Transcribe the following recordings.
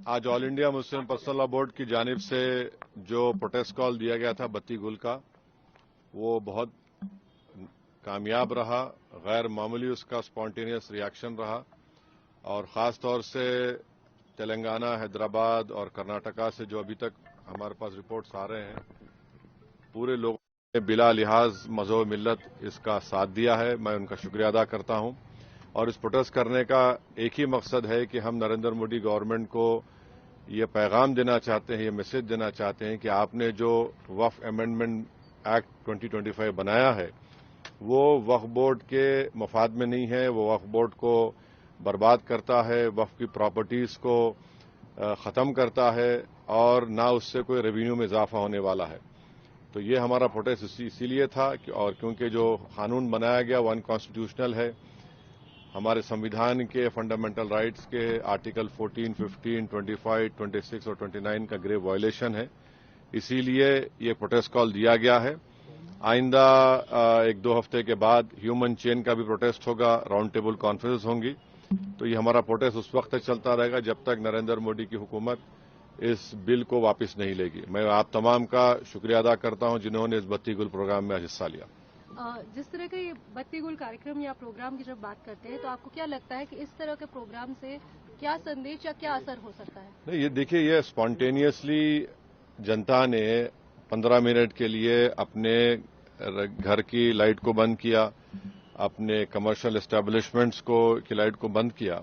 आज all India Muslim personal law board की जानिब से जो प्रोटेस्ट कॉल दिया गया था बत्ती गुल का, वो बहुत कामयाब रहा। गैर मामूली उसका स्पॉन्टेनियस रिएक्शन रहा और ख़ास तौर से तेलंगाना, हैदराबाद और कर्नाटका से जो अभी तक हमारे पास रिपोर्ट्स आ रहे हैं, पूरे लोगों ने बिला लिहाज मज़हब मिल्लत इसका साथ दिया है। मैं उनका शुक्रिया अदा करता हूं और इस प्रोटेस्ट करने का एक ही मकसद है कि हम नरेंद्र मोदी गवर्नमेंट को ये पैगाम देना चाहते हैं, ये मैसेज देना चाहते हैं कि आपने जो वक्फ अमेंडमेंट एक्ट 2025 बनाया है वो वक्फ बोर्ड के मफाद में नहीं है। वो वक्फ बोर्ड को बर्बाद करता है, वक्फ की प्रॉपर्टीज को ख़त्म करता है और ना उससे कोई रेवेन्यू में इजाफा होने वाला है। तो ये हमारा प्रोटेस्ट इसीलिए था और क्योंकि जो कानून बनाया गया वो अनकॉन्स्टिट्यूशनल है, हमारे संविधान के फंडामेंटल राइट्स के आर्टिकल 14, 15, 25, 26 और 29 का ग्रेव वायलेशन है। इसीलिए ये प्रोटेस्ट कॉल दिया गया है। आइंदा 1-2 हफ्ते के बाद ह्यूमन चेन का भी प्रोटेस्ट होगा, राउंड टेबल कॉन्फ्रेंस होंगी। तो ये हमारा प्रोटेस्ट उस वक्त तक चलता रहेगा जब तक नरेंद्र मोदी की हुकूमत इस बिल को वापस नहीं लेगी। मैं आप तमाम का शुक्रिया अदा करता हूं जिन्होंने इस बत्ती गुल प्रोग्राम में हिस्सा लिया। जिस तरह का ये बत्ती गुल कार्यक्रम या प्रोग्राम की जब बात करते हैं तो आपको क्या लगता है कि इस तरह के प्रोग्राम से क्या संदेश या क्या असर हो सकता है? नहीं, ये देखिए, ये स्पॉन्टेनियसली जनता ने 15 मिनट के लिए अपने घर की लाइट को बंद किया, अपने कमर्शियल एस्टेब्लिशमेंट्स की लाइट को बंद किया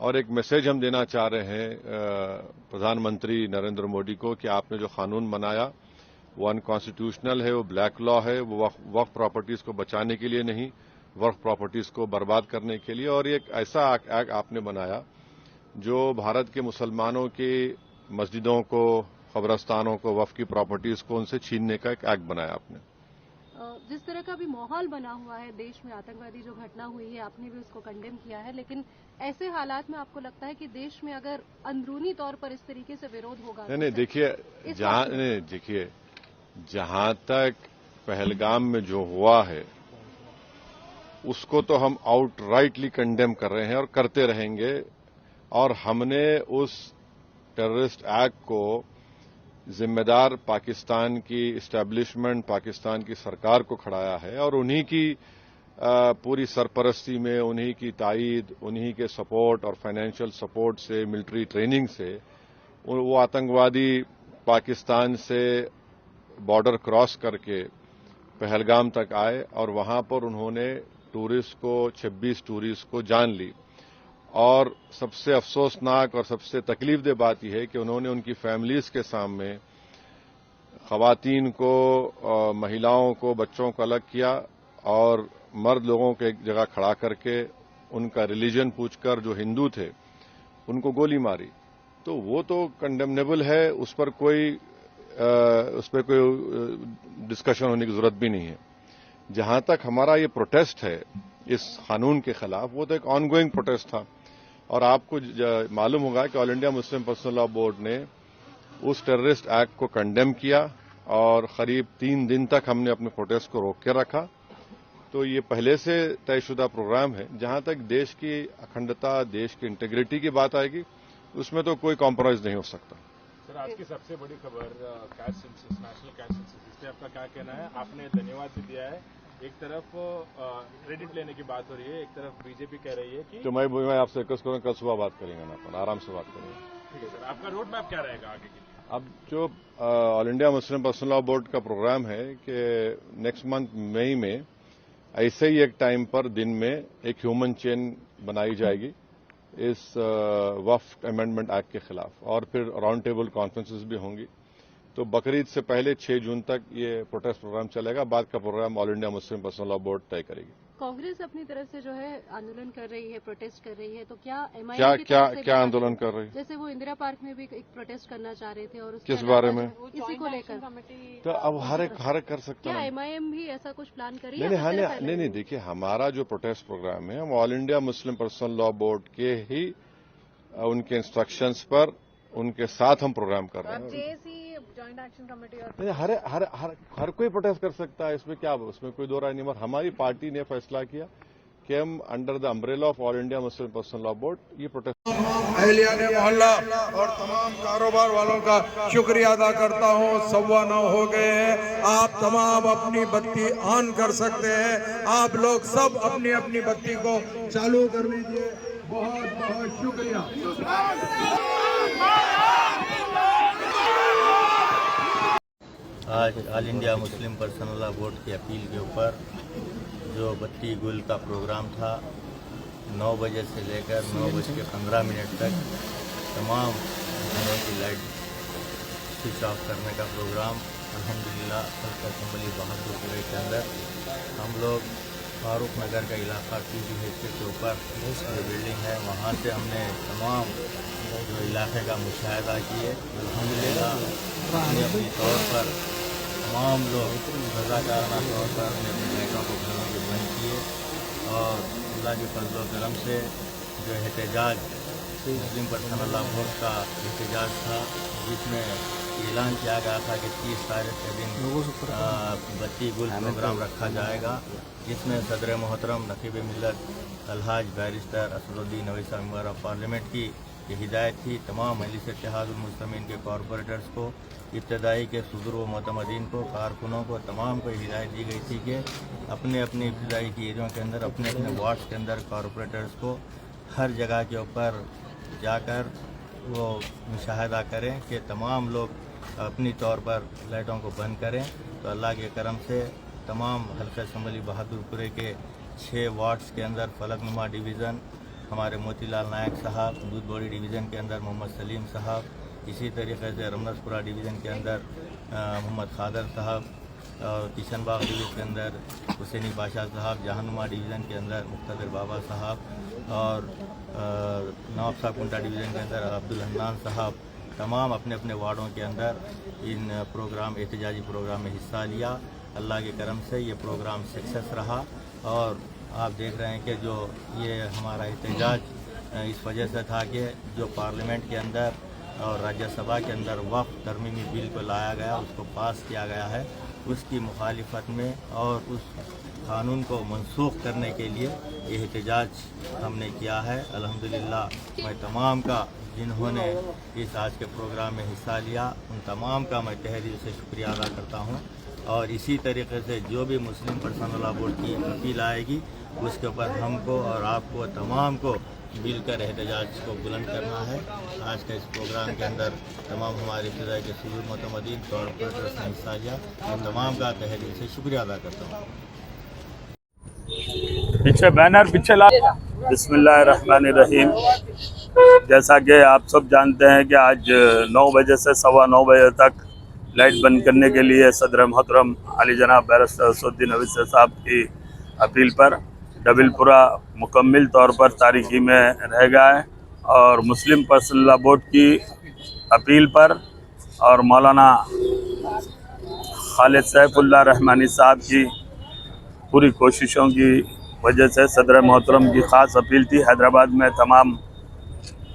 और एक मैसेज हम देना चाह रहे हैं प्रधानमंत्री नरेंद्र मोदी को कि आपने जो कानून बनाया वो अनकॉन्स्टिट्यूशनल है, वो ब्लैक लॉ है, वो वक्फ प्रॉपर्टीज को बचाने के लिए नहीं, वक्फ प्रॉपर्टीज को बर्बाद करने के लिए। और एक ऐसा एक्ट आपने बनाया जो भारत के मुसलमानों की मस्जिदों को, कब्रस्तानों को, वक्फ की प्रॉपर्टीज को उनसे छीनने का एक एक्ट बनाया आपने। जिस तरह का भी माहौल बना हुआ है देश में, आतंकवादी जो घटना हुई है, आपने भी उसको कंडेम किया है, लेकिन ऐसे हालात में आपको लगता है कि देश में अगर अंदरूनी तौर पर इस तरीके से विरोध होगा? नहीं, देखिए, जहां तक पहलगाम में जो हुआ है उसको तो हम आउटराइटली कंडेम कर रहे हैं और करते रहेंगे और हमने उस टेररिस्ट एक्ट को जिम्मेदार पाकिस्तान की इस्टेब्लिशमेंट, पाकिस्तान की सरकार को खड़ाया है और उन्हीं की पूरी सरपरस्ती में, उन्हीं की तायीद, उन्हीं के सपोर्ट और फाइनेंशियल सपोर्ट से, मिलिट्री ट्रेनिंग से वो आतंकवादी पाकिस्तान से बॉर्डर क्रॉस करके पहलगाम तक आए और वहां पर उन्होंने 26 टूरिस्ट को जान ली। और सबसे अफसोसनाक और सबसे तकलीफदेह बात यह है कि उन्होंने उनकी फैमिलीज के सामने खवातीन को, महिलाओं को, बच्चों को अलग किया और मर्द लोगों को एक जगह खड़ा करके उनका रिलीजन पूछकर, जो हिंदू थे, उनको गोली मारी। तो वो तो कंडेमनेबल है, उस पर कोई डिस्कशन होने की जरूरत भी नहीं है। जहां तक हमारा ये प्रोटेस्ट है इस कानून के खिलाफ, वो तो एक ऑनगोइंग प्रोटेस्ट था और आपको मालूम होगा कि all India Muslim personal law board ने उस टेररिस्ट एक्ट को कंडेम किया और करीब 3 दिन तक हमने अपने प्रोटेस्ट को रोक के रखा। तो ये पहले से तयशुदा प्रोग्राम है। जहां तक देश की अखंडता, देश की इंटीग्रिटी की बात आएगी, उसमें तो कोई कॉम्प्रोमाइज नहीं हो सकता। सर, आज की सबसे बड़ी खबर cash census, national cash census, इस पर आपका क्या कहना है? आपने धन्यवाद भी दिया है, एक तरफ क्रेडिट लेने की बात हो रही है, एक तरफ बीजेपी कह रही है कि तो मैं आपसे रिक्वेस्ट करूंगा, कल सुबह बात करेंगे ना, अपन आराम से बात करेंगे। ठीक है सर, आपका रोड मैप क्या रहेगा आगे के लिए? अब जो all India Muslim personal law board का प्रोग्राम है कि नेक्स्ट मंथ मई में ऐसे ही एक टाइम पर दिन में एक ह्यूमन चेन बनाई जाएगी इस वक्फ अमेंडमेंट एक्ट के खिलाफ और फिर राउंड टेबल कॉन्फ्रेंसेस भी होंगी। तो बकरीद से पहले 6 जून तक ये प्रोटेस्ट प्रोग्राम चलेगा। बाद का program all India Muslim personal law board तय करेगी। कांग्रेस अपनी तरफ से जो है आंदोलन कर रही है, प्रोटेस्ट कर रही है, तो क्या एमआईएम क्या आंदोलन कर रही है? जैसे वो इंदिरा पार्क में भी एक प्रोटेस्ट करना चाह रहे थे और किस बारे में? इसी को लेकर। तो अब हर एक कर सकता है। क्या एमआईएम भी ऐसा कुछ प्लान करी? नहीं, देखिए, हमारा जो प्रोटेस्ट प्रोग्राम है हम all India Muslim personal law board के ही उनके इंस्ट्रक्शंस पर, उनके साथ हम प्रोग्राम कर रहे हैं। जॉइंट एक्शन कमेटी और हर कोई प्रोटेस्ट कर सकता है, उसमें कोई दो राय नहीं। मगर हमारी पार्टी ने फैसला किया कि हम under the umbrella of all India Muslim personal law board ये प्रोटेस्ट अहलियाने मोहल्ला और तमाम कारोबार वालों का शुक्रिया अदा करता हूँ। 9:15 हो गए हैं, आप तमाम अपनी बत्ती ऑन कर सकते हैं। आप लोग सब अपनी अपनी बत्ती को चालू कर लीजिए। बहुत बहुत शुक्रिया। आज all India Muslim personal law board की अपील के ऊपर जो बत्ती गुल का प्रोग्राम था 9 बजे से लेकर 9:15 तक तमाम घरों की लाइट स्विच ऑफ करने का प्रोग्राम अल्हम्दुलिल्लाह हल्का संभली बहादुरपुर के अंदर हम लोग फारूक नगर का इलाका TBH के ऊपर जो बिल्डिंग है वहाँ से हमने तमाम जो इलाके का मुशाहिदा किए। अल्हम्दुलिल्लाह अपनी अपनी तौर पर तमाम लोग रज़ाकाराना तौर पर अपने लाइटों को घरों के बंद किए और अल्लाह के फज़ल व करम से जो एहतजाज मुस्लिम पर्सनल लॉ बोर्ड का एहतजाज था जिसमें ऐलान किया गया था कि 30 तारीख के दिन बत्ती गुल प्रोग्राम रखा जाएगा, जिसमें सदर मोहतरम नकीब मिल्लत अलहाज barrister Asaduddin Owaisi member of parliament की ये हिदायत थी तमाम मजलिस इत्तेहादुल मुस्लिमीन के कॉरपोरेटर्स को, इब्तदाई के सदर व मोतमदीन को, कारकुनों को, तमाम को हिदायत दी गई थी कि अपने अपने इब्तदाई की एरियों के अंदर अपने अपने वार्ड्स के अंदर कॉरपोरेटर्स को हर जगह के ऊपर जाकर वो मुशाहिदा करें कि तमाम लोग अपनी तौर पर लाइटों को बंद करें। तो अल्लाह के करम से तमाम हल्का असम्बली बहादुरपुरे के 6 वार्ड्स के अंदर फलकनुमा डिवीज़न हमारे मोतीलाल नायक साहब, दूधबोड़ी डिवीज़न के अंदर मोहम्मद सलीम साहब, इसी तरीके से रमनसपुरा डिवीज़न के अंदर मोहम्मद खादर साहब और किशनबाग डिवीज़न के अंदर हुसैनी बादशाह साहब, जहानुमा डिवीज़न के अंदर मुख्तदर बाबा साहब और नवाब कुंटा डिवीज़न के अंदर अब्दुल हन्नान साहब तमाम अपने अपने वार्डों के अंदर इन प्रोग्राम एहतजाजी प्रोग्राम में हिस्सा लिया। अल्लाह के करम से ये प्रोग्राम सक्सेस रहा और आप देख रहे हैं कि जो ये हमारा एहतजाज इस वजह से था कि जो पार्लियामेंट के अंदर और राज्यसभा के अंदर वक्फ तरमीमी बिल को लाया गया, उसको पास किया गया है, उसकी मुखालिफत में और उस कानून को मनसूख करने के लिए ये एहतजाज हमने किया है। अल्हम्दुलिल्लाह मैं तमाम का जिन्होंने इस आज के प्रोग्राम में हिस्सा लिया उन तमाम का मैं तहे दिल से शुक्रिया अदा करता हूँ और इसी तरीके से जो भी मुस्लिम पर्सनल लॉ बोर्ड की अपील आएगी उसके ऊपर हमको और आपको तमाम को मिलकर एहतजाज को बुलंद करना है। आज के इस प्रोग्राम के अंदर तमाम हमारे इब्तिदाई के सदर मोतमदीन कॉरपोरेटर्स ने हिस्सा लिया, मैं तमाम का तहे दिल से शुक्रिया अदा करता हूँ। पीछे बैनर पीछे ला। बिस्मिल्लाहिर्रहमानिर्रहीम। जैसा कि आप सब जानते हैं कि आज 9 बजे से 9:15 बजे तक लाइट बंद करने के लिए सदर मोहतरम अली जनाब बैरिस्टर असदुद्दीन अवैसा साहब की अपील पर डबिलपुरा मुकम्मल तौर पर तारीकी में रह गया है और मुस्लिम पर्सनल लॉ बोर्ड की अपील पर और मौलाना खालिद सैफुल्लाह रहमानी साहब की पूरी कोशिशों की वजह से सदर मोहतरम की ख़ास अपील थी। हैदराबाद में तमाम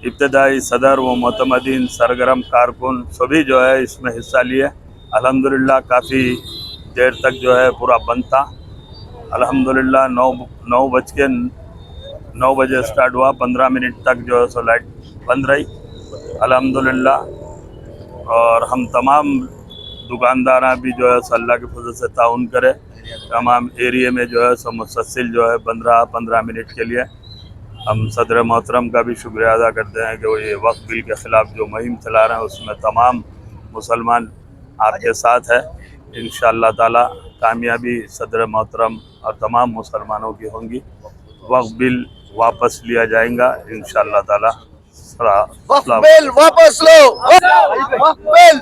इब्तदाई सदर व मोतमदीन सरगरम कारकुन सभी जो है इसमें हिस्सा लिए। अल्हम्दुलिल्लाह काफ़ी देर तक जो है पूरा बंद था। अल्हम्दुलिल्लाह 9 बजे स्टार्ट हुआ, 15 मिनट तक जो है सो लाइट बंद रही अल्हम्दुलिल्लाह। और हम तमाम दुकानदार भी जो है सो अल्लाह के फजल से ताउन करें, तमाम एरिया में जो है सो मुसलसल जो है 15 मिनट के लिए हम सदर मोहतरम का भी शुक्रिया अदा करते हैं कि वो ये वक्फ बिल के ख़िलाफ़ जो मुहिम चला रहे हैं उसमें तमाम मुसलमान आपके साथ है। इंशाअल्लाह ताला कामयाबी सदर मोहतरम और तमाम मुसलमानों की होंगी। वक्फ बिल वापस लिया जाएगा इंशाअल्लाह ताला। वक्फ बिल वापस लो, वक्फ बिल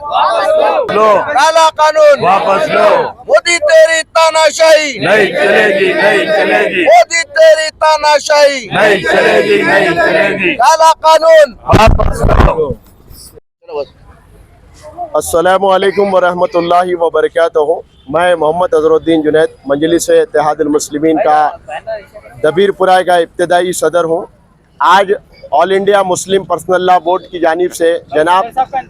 लो, काला कानून वापस लो। मोदी तेरी तानाशाही नहीं चलेगी, नहीं चलेगी, मोदी तेरी तानाशाही नहीं चलेगी, नहीं चलेगी, काला कानून वापस लो। अस्सलामु अलैकुम वरहमतुल्लाहि वबरकातुहू। मैं मोहम्मद अजहरुद्दीन जुनैद मजलिस इत्तेहादुल मुस्लिमीन का दबीरपुरा का इब्तदाई सदर हूँ। आज all India Muslim personal law board की जानिब से जनाब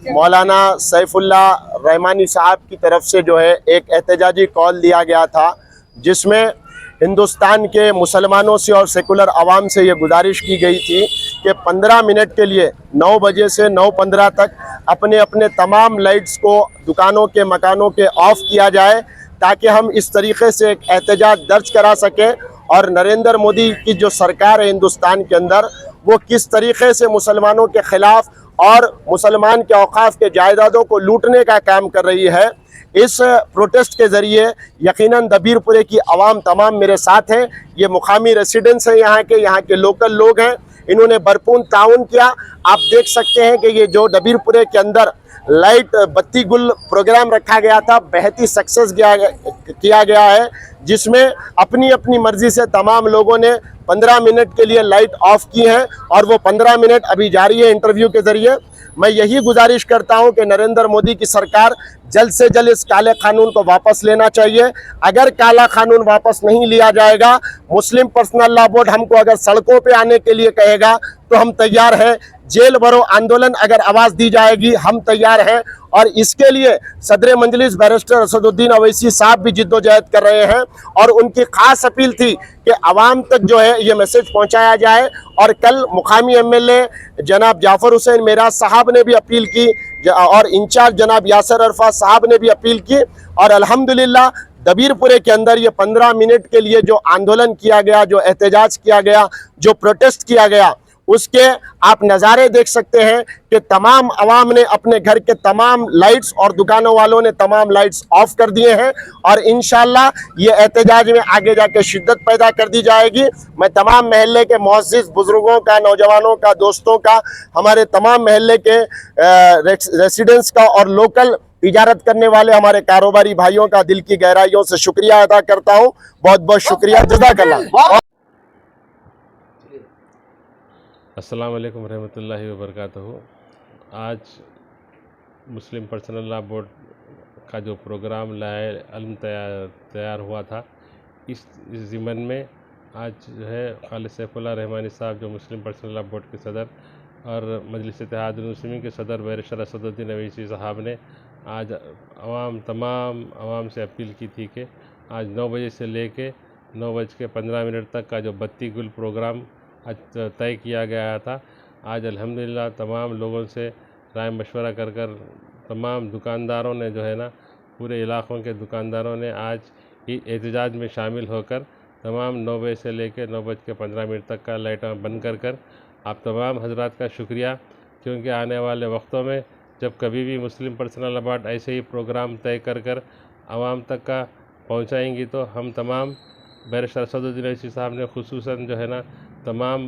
मौलाना सैफुल्लाह रहमानी साहब की तरफ से जो है एक एहतजाजी कॉल दिया गया था, जिसमें हिंदुस्तान के मुसलमानों से और सेकुलर आवाम से ये गुजारिश की गई थी कि 15 मिनट के लिए 9 बजे से 9:15 तक अपने अपने तमाम लाइट्स को दुकानों के मकानों के ऑफ किया जाए, ताकि हम इस तरीके से एक एहतजाज दर्ज करा सकें और नरेंद्र मोदी की जो सरकार है हिंदुस्तान के अंदर, वो किस तरीके से मुसलमानों के ख़िलाफ़ और मुसलमान के औकाफ के जायदादों को लूटने का काम कर रही है। इस प्रोटेस्ट के ज़रिए यकीनन दबीरपुरे की आवाम तमाम मेरे साथ हैं। ये मुकामी रेसिडेंट्स हैं, यहाँ के लोकल लोग हैं, इन्होंने भरपूर ताउन किया। आप देख सकते हैं कि ये जो दबीरपुरे के अंदर लाइट बत्ती गुल प्रोग्राम रखा गया था, बेहद ही सक्सेस किया गया है, जिसमें अपनी अपनी मर्जी से तमाम लोगों ने 15 मिनट के लिए लाइट ऑफ की है और वो 15 मिनट अभी जारी है। इंटरव्यू के ज़रिए मैं यही गुजारिश करता हूं कि नरेंद्र मोदी की सरकार जल्द से जल्द इस काले कानून को वापस लेना चाहिए। अगर काला कानून वापस नहीं लिया जाएगा, मुस्लिम पर्सनल लॉ बोर्ड हमको अगर सड़कों पे आने के लिए कहेगा तो हम तैयार हैं। जेल भरो आंदोलन अगर आवाज़ दी जाएगी, हम तैयार हैं। और इसके लिए सदर मजलिस बैरिस्टर असदुद्दीन अवैसी साहब भी जिद्दोजहद कर रहे हैं और उनकी खास अपील थी कि आवाम तक जो है ये मैसेज पहुंचाया जाए। और कल मुकामी एमएलए जनाब जाफर हुसैन मेराज साहब ने भी अपील की और इंचार्ज जनाब यासर अरफा साहब ने भी अपील की और अल्हम्दुलिल्लाह दबीरपुरे के अंदर ये 15 मिनट के लिए जो आंदोलन किया गया, जो एहतजाज किया गया, जो प्रोटेस्ट किया गया, उसके आप नज़ारे देख सकते हैं कि तमाम अवाम ने अपने घर के तमाम लाइट्स और दुकानों वालों ने तमाम लाइट्स ऑफ कर दिए हैं और इंशाल्लाह ये एहतजाज में आगे जाके शिद्दत पैदा कर दी जाएगी। मैं तमाम महल्ले के मुअज़्ज़िज़ बुज़ुर्गों का, नौजवानों का, दोस्तों का, हमारे तमाम महल्ले के रेसिडेंट्स का और लोकल तिजारत करने वाले हमारे कारोबारी भाइयों का दिल की गहराइयों से शुक्रिया अदा करता हूँ। बहुत बहुत शुक्रिया, जज़ाकल्लाह। अस्सलाम वालेकुम रहमतुल्लाहि व बरकातहू। आज मुस्लिम पर्सनल लॉ बोर्ड का जो प्रोग्राम लाए तैयार हुआ था, इस ज़िमन में आज जो है खालिद सैफुल्लाह रहमानी साहब जो मुस्लिम पर्सनल लॉ बोर्ड के सदर और मजलिस इत्तेहादुल मुस्लिमीन के सदर बैरिस्टर असदुद्दीन अवैसी साहब ने आज तमाम आवाम से अपील की थी कि आज 9 बजे से लेके 9:15 तक का जो बत्ती गुल प्रोग्राम आज तय किया गया था, आज अल्हम्दुलिल्लाह तमाम लोगों से राय मशवरा कर तमाम दुकानदारों ने जो है ना, पूरे इलाक़ों के दुकानदारों ने आज एहतजाज में शामिल होकर तमाम 9 बजे से लेकर 9:15 तक का लाइटें बंद कर आप तमाम हजरात का शुक्रिया, क्योंकि आने वाले वक्तों में जब कभी भी मुस्लिम पर्सनल लॉ बोर्ड ऐसे ही प्रोग्राम तय कर आवाम तक का पहुँचाएँगी तो हम तमाम बैरिस्टर असदुद्दीन अवैसी साहब ने खुसूसन जो है ना तमाम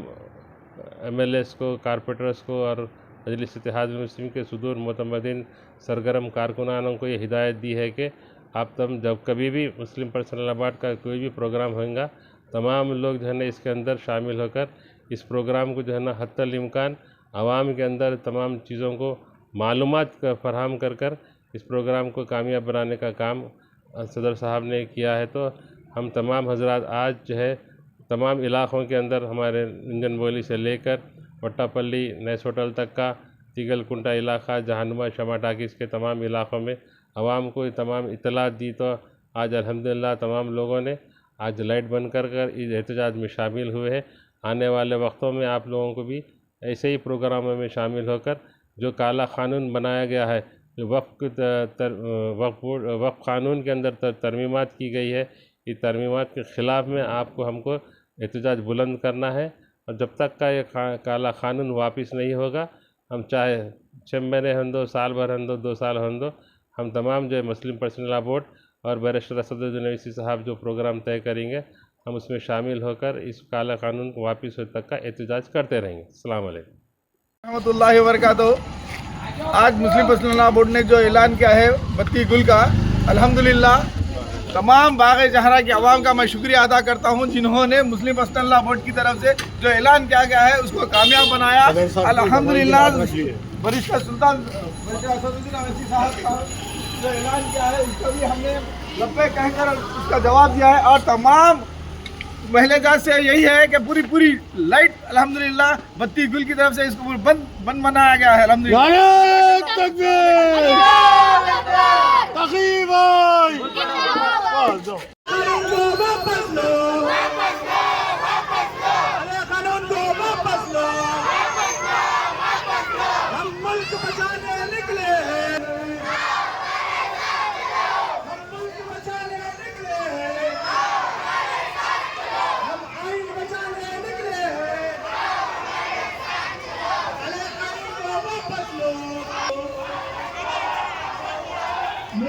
एमएलएस को, कारपोरेटर्स को और मजलिस इत्तेहादुल मुस्लिमीन के सुदूर मुतमद्दिन सरगर्म कारकुनानों को ये हिदायत दी है कि आप जब कभी भी मुस्लिम पर्सनल लॉ बोर्ड का कोई भी प्रोग्राम होगा, तमाम लोग जो है ना इसके अंदर शामिल होकर इस प्रोग्राम को जो है ना हत्तल इम्कान आवाम के अंदर तमाम चीज़ों को मालूमात फराहम कर इस प्रोग्राम को कामयाब बनाने का काम सदर साहब ने किया है। तो हम तमाम हजरात आज जो है तमाम इलाक़ों के अंदर हमारे इंजन बोली से लेकर वट्टापल्ली नैस होटल तक का तिगलकुंटा इलाक़ा, जहानुमा, शमा टाकिस के तमाम इलाक़ों में आवाम को तमाम इत्तलात दी। तो आज अल्हम्दुलिल्लाह तमाम लोगों ने आज लाइट बंद कर इस एहतजाज में शामिल हुए हैं। आने वाले वक्तों में आप लोगों को भी ऐसे ही प्रोग्रामों में शामिल होकर जो काला क़ानून बनाया गया है, जो वक्फ क़ानून के अंदर तरमीमात की गई है, ये तरमीमात के ख़िलाफ़ में आपको हमको एहतजाज बुलंद करना है। और जब तक का ये काला क़ानून वापस नहीं होगा, हम चाहे 6 महीने हों, साल भर हों, 2 साल हों, हम तमाम जो मुस्लिम पर्सनल लॉ बोर्ड और बैरिस्टर असदुद्दीन अवैसी साहब जो प्रोग्राम तय करेंगे, हम उसमें शामिल होकर इस काला कानून को वापस होने तक का एहतजाज करते रहेंगे। अस्सलाम वालेकुम रहमतुल्लाहि व बरकातहू। आज मुस्लिम पर्सनल लॉ बोर्ड ने जो ऐलान किया है बत्ती गुल का, अल्हम्दुलिल्लाह तमाम बाग़ जहरा की आवाम का मैं शुक्रिया अदा करता हूँ, जिन्होंने मुस्लिम पर्सनल लॉ बोर्ड की तरफ से जो ऐलान किया गया है उसको कामयाब बनाया। अल्हम्दुलिल्लाह बैरिस्टर असदुद्दीन अवैसी साहब का जो ऐलान किया है उसका भी हमने लब्बे कहकर उसका जवाब दिया है। और तमाम महलेजात से यही है कि पूरी लाइट अल्हम्दुलिल्लाह बत्ती गुल की तरफ से इसको बंद बनाया गया है। अल्हम्दुलिल्लाह हम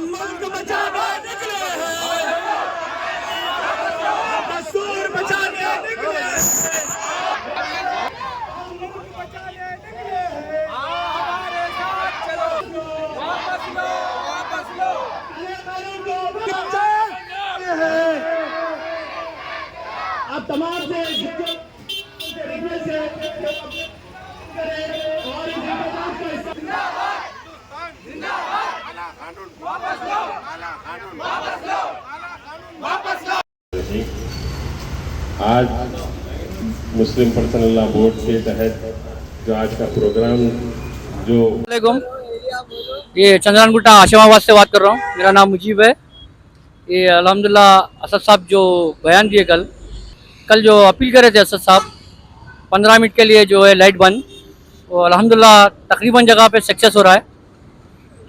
मुल्क बचाने निकले हैं, दस्तूर बचाने निकले हैं, हम मुल्क बचाने निकले हैं, हमारे साथ चलो, वापस लो, वापस लो, आप तमाम से आज मुस्लिम पर्सनल लॉ बोर्ड के तहत जो आज का प्रोग्राम जो ये चंद्रानगुट्टा आशिमाबाद से बात कर रहा हूँ। मेरा नाम मुजीब है। ये अल्हम्दुलिल्लाह असद साहब जो बयान दिए कल जो अपील करे थे असद साहब 15 मिनट के लिए जो है लाइट बंद, वो अल्हम्दुलिल्लाह तकरीबन जगह पे सक्सेस हो रहा है।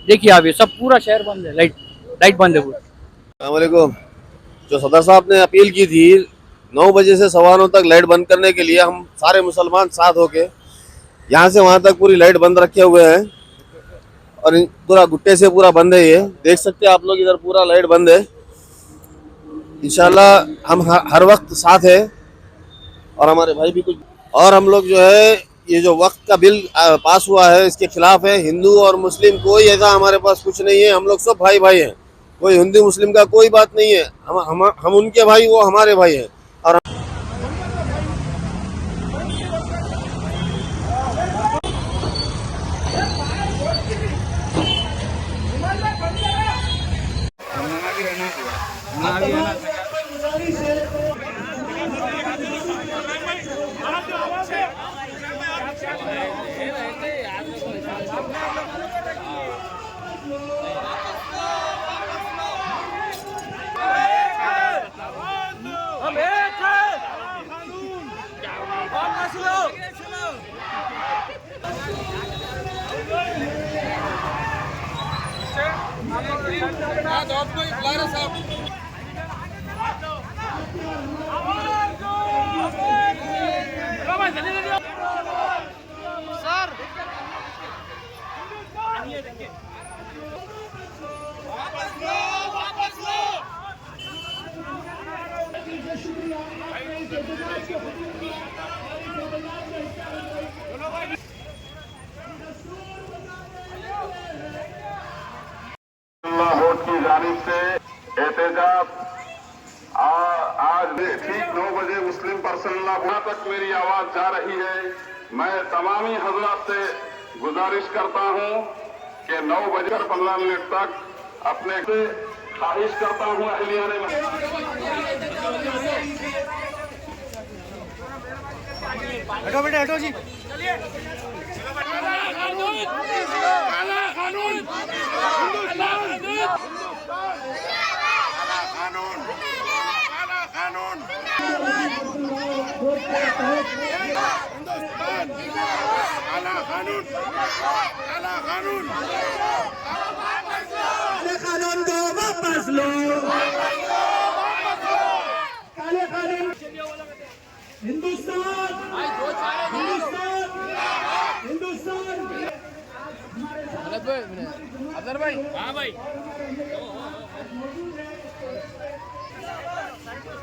देखिए आप ये सब पूरा शहर बंद है, लाइट बंद है पूरा। अस्सलाम वालेकुम। जो सदर साहब ने अपील की थी 9 बजे से 9:15 तक लाइट बंद करने के लिए, हम सारे मुसलमान साथ होके यहाँ से वहाँ तक पूरी लाइट बंद रखे हुए हैं और पूरा गुट्टे से पूरा बंद है। ये देख सकते हैं आप लोग, इधर पूरा लाइट बंद है। इंशाल्लाह हम हर वक्त साथ है और हमारे भाई भी कुछ, और हम लोग जो है ये जो वक्त का बिल पास हुआ है इसके खिलाफ है। हिंदू और मुस्लिम कोई ऐसा हमारे पास कुछ नहीं है, हम लोग सब भाई भाई हैं, कोई हिंदू मुस्लिम का कोई बात नहीं है। हम उनके भाई, वो हमारे भाई हैं। और बोर्ड की जानिब से एहतजाज आज ठीक 9 बजे मुस्लिम पर्सनल लॉ बोर्ड तक मेरी आवाज जा रही है। मैं तमामी हजरात से गुजारिश करता हूं कि 9:15 तक अपने से ख्वाहिश करता हूं अहलियाने में हटो बेटा हटो जी। कानून को वापस लो, काले कानून। हिंदुस्तान हिंदुस्तान हिंदुस्तान। अजहर भाई, हाँ भाई,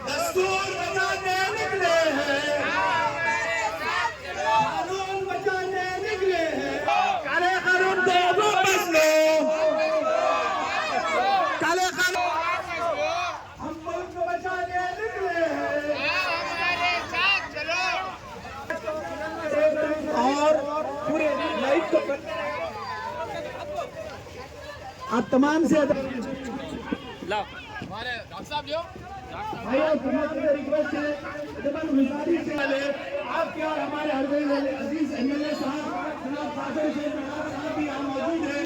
दस्तूर बचाने निकले हैं, कानून बचाने निकले हैं। काले कानून को वापस लो, काले कानून। हम मुल्क बचाने निकले हैं, हमारे साथ चलो। आप तमाम से रिक्वेस्ट है, आपके और हमारे अजीज एमएलए साहब जनाब कादिर शेख साहब भी यहाँ मौजूद हैं।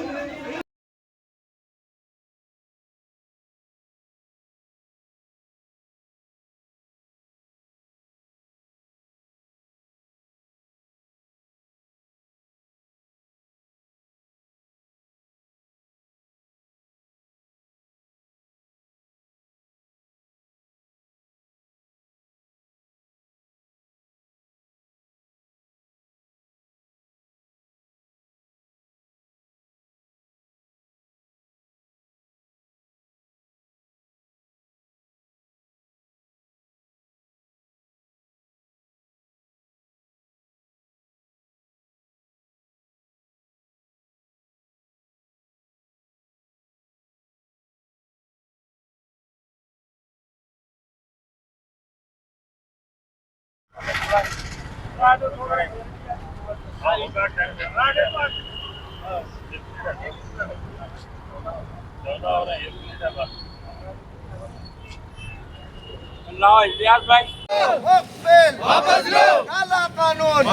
वापस लो काला कानून,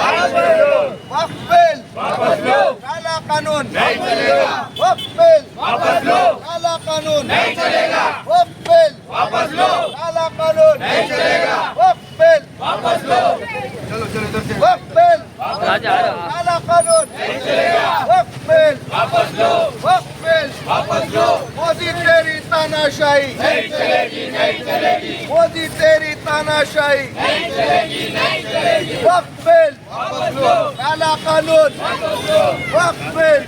वक्फ बिल वापस लो काला कानून नहीं चलेगा, वक्फ बिल वापस लो काला कानून नहीं चलेगा, वक्फ बिल वापस लो काला कानून नहीं चलेगा, वक्फ बिल वापस लो, चलो चलो इधर से, वक्फ बिल काला कानून नहीं चलेगा, वक्फ बिल वापस लो, वक्फ बिल वापस लो, मोदी तेरी तानाशाही नहीं चलेगी, नहीं चलेगी, मोदी तेरी तानाशाही नहीं चलेगी, नहीं चलेगी, वक्फ बिल वापस लो काला कानून वापस लो, वक्फ बिल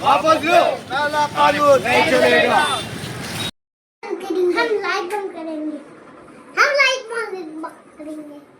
वापस लो काला कानून नहीं चलेगा। हम लाइक करेंगे, हम लाइक करेंगे।